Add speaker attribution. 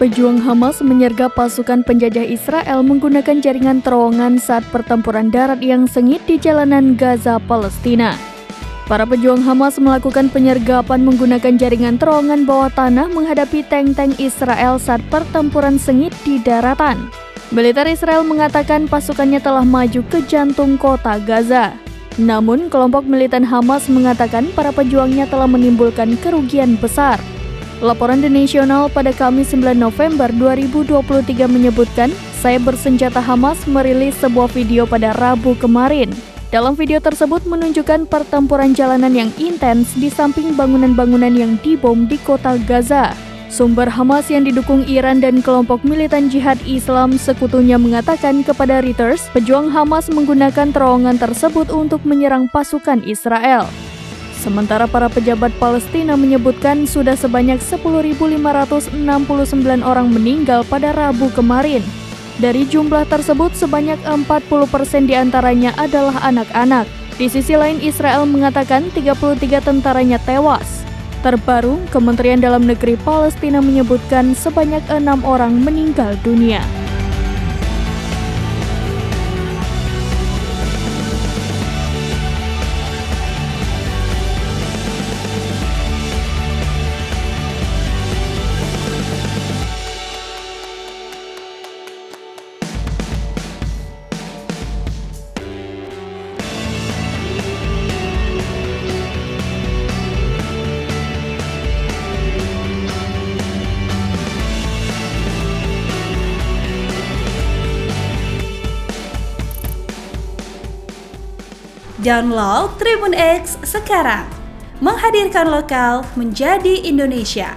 Speaker 1: pejuang Hamas menyergap pasukan penjajah Israel menggunakan jaringan terowongan saat pertempuran darat yang sengit di jalanan Gaza, Palestina. Para pejuang Hamas melakukan penyergapan menggunakan jaringan terowongan bawah tanah menghadapi tank-tank Israel saat pertempuran sengit di daratan. Militer Israel mengatakan pasukannya telah maju ke jantung kota Gaza. Namun, kelompok militan Hamas mengatakan para pejuangnya telah menimbulkan kerugian besar. Laporan The National pada Kamis 9 November 2023 menyebutkan, sayap bersenjata Hamas merilis sebuah video pada Rabu kemarin. Dalam video tersebut menunjukkan pertempuran jalanan yang intens di samping bangunan-bangunan yang dibom di kota Gaza. Sumber Hamas yang didukung Iran dan kelompok militan jihad Islam sekutunya mengatakan kepada Reuters, pejuang Hamas menggunakan terowongan tersebut untuk menyerang pasukan Israel. Sementara para pejabat Palestina menyebutkan sudah sebanyak 10.569 orang meninggal pada Rabu kemarin. Dari jumlah tersebut, sebanyak 40% diantaranya adalah anak-anak. Di sisi lain, Israel mengatakan 33 tentaranya tewas. Terbaru, Kementerian Dalam Negeri Palestina menyebutkan sebanyak 6 orang meninggal dunia.
Speaker 2: Download Tribun X sekarang, menghadirkan lokal menjadi Indonesia.